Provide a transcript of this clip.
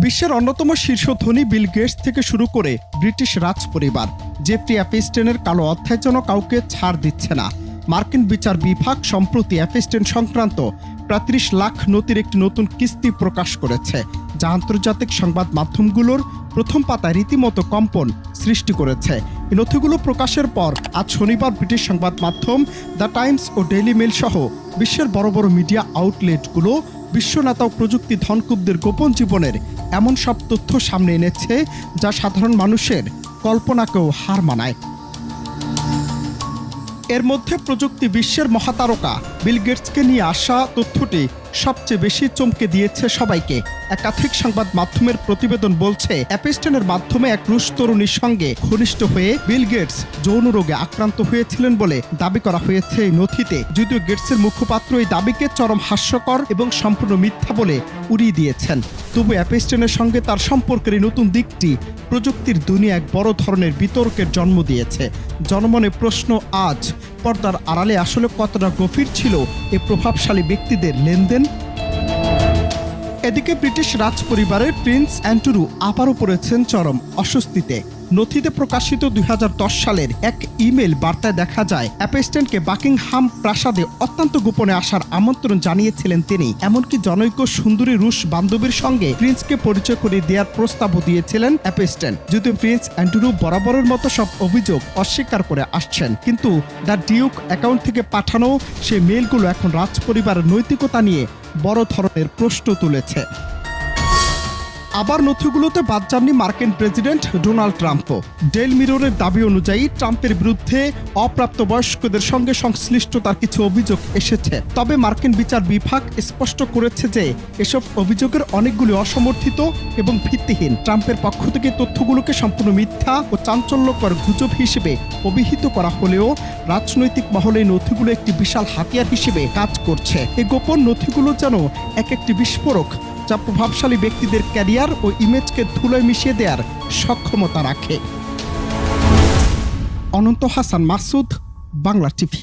বিশ্বের অন্যতম শীর্ষ ধনী বিল গেটস থেকে শুরু করে ব্রিটিশ রাজ পরিবার জেফ্রি অ্যাপস্টেনের কালো অধ্যায় যেন কাউকে ছাড় দিচ্ছে না। মার্কিন বিচার বিভাগ সম্প্রতি অ্যাপস্টেন সংক্রান্ত প্রায় ৩০ লাখ নথির একটি নতুন কিস্তি প্রকাশ করেছে, যা আন্তর্জাতিক সংবাদ মাধ্যমগুলোর প্রথম পাতায় রীতিমতো কম্পন সৃষ্টি করেছে। এই নথিগুলো প্রকাশের পর আজ শনিবার ব্রিটিশ সংবাদ মাধ্যম দ্য টাইমস ও ডেইলি মেল সহ বিশ্বের বড় বড় মিডিয়া আউটলেটগুলো বিশ্বনেতা ও প্রযুক্তি ধনকুবদের গোপন জীবনের এমন সব তথ্য সামনে এনেছে যা সাধারণ মানুষের কল্পনাকেও হার মানায়। এর মধ্যে প্রযুক্তি বিশ্বের মহাতারকা বিল গেটসকে নিয়ে আসা তথ্যটি সবচেয়ে বেশি চমকে দিয়েছে সবাইকে। একাধিক সংবাদ মাধ্যমের প্রতিবেদন বলছে, অ্যাপস্টেনের মাধ্যমে এক রুশ তরুণীর সঙ্গে ঘনিষ্ঠ হয়ে বিল গেটস যৌন রোগে আক্রান্ত হয়েছিলেন বলে দাবি করা হয়েছে এই নথিতে। যদিও গেটসের মুখপাত্র এই দাবিকে চরম হাস্যকর এবং সম্পূর্ণ মিথ্যা বলে উড়িয়ে দিয়েছেন, তবু অ্যাপস্টেনের সঙ্গে তার সম্পর্কের এই নতুন দিকটি প্রযুক্তির দুনিয়া এক বড় ধরনের বিতর্কের জন্ম দিয়েছে। জনমনে প্রশ্ন, আজ পর্দার আড়ালে আসলে কতটা গভীর ছিল এই প্রভাবশালী ব্যক্তিদের লেনদেন। এদিকে ব্রিটিশ রাজ পরিবারের প্রিন্স অ্যান্ড্রু আবারও পড়েছেন চরম অস্বস্তিতে। নথিতে প্রকাশিত ২০১০ সালের এক ইমেল বার্তায় দেখা যায়, অ্যাপস্টেনকে বাকিংহাম প্রাসাদে অত্যন্ত গোপনে আসার আমন্ত্রণ জানিয়েছিলেন তিনি। এমনকি জনৈক সুন্দরী রুশ বান্ধবীর সঙ্গে প্রিন্সকে পরিচয় করে দেওয়ার প্রস্তাবও দিয়েছিলেন অ্যাপস্টেন। যদিও প্রিন্স অ্যান্ড্রু বরাবরের মতো সব অভিযোগ অস্বীকার করে আসছেন, কিন্তু দ্য ডিউক অ্যাকাউন্ট থেকে পাঠানো সেই মেলগুলো এখন রাজ পরিবারের নৈতিকতা নিয়ে বড় ধরনের প্রশ্ন তুলেছে। আবার নথিগুলোতে বাদ যাননি মার্কিন প্রেসিডেন্ট ডোনাল্ড ট্রাম্পও। ডেইলি মিররের দাবি অনুযায়ী ট্রাম্পের বিরুদ্ধে অপ্রাপ্তবয়স্কদের সঙ্গে সংশ্লিষ্টতার কিছু অভিযোগ এসেছে। তবে মার্কিন বিচার বিভাগ স্পষ্ট করেছে যে এসব অভিযোগের অনেকগুলি অসমর্থিত এবং ভিত্তিহীন। ট্রাম্পের পক্ষ থেকে তথ্যগুলোকে সম্পূর্ণ মিথ্যা ও চাঞ্চল্যকর গুজব হিসেবে অভিহিত করা হলেও রাজনৈতিক মহলে এই নথিগুলো একটি বিশাল হাতিয়ার হিসেবে কাজ করছে। এই গোপন নথিগুলো যেন একটি বিস্ফোরক, যা প্রভাবশালী ব্যক্তিদের ক্যারিয়ার ও ইমেজকে ধুলোয় মিশিয়ে দেওয়ার সক্ষমতা রাখে। অনন্ত হাসান মাসুদ, বাংলা টিভি।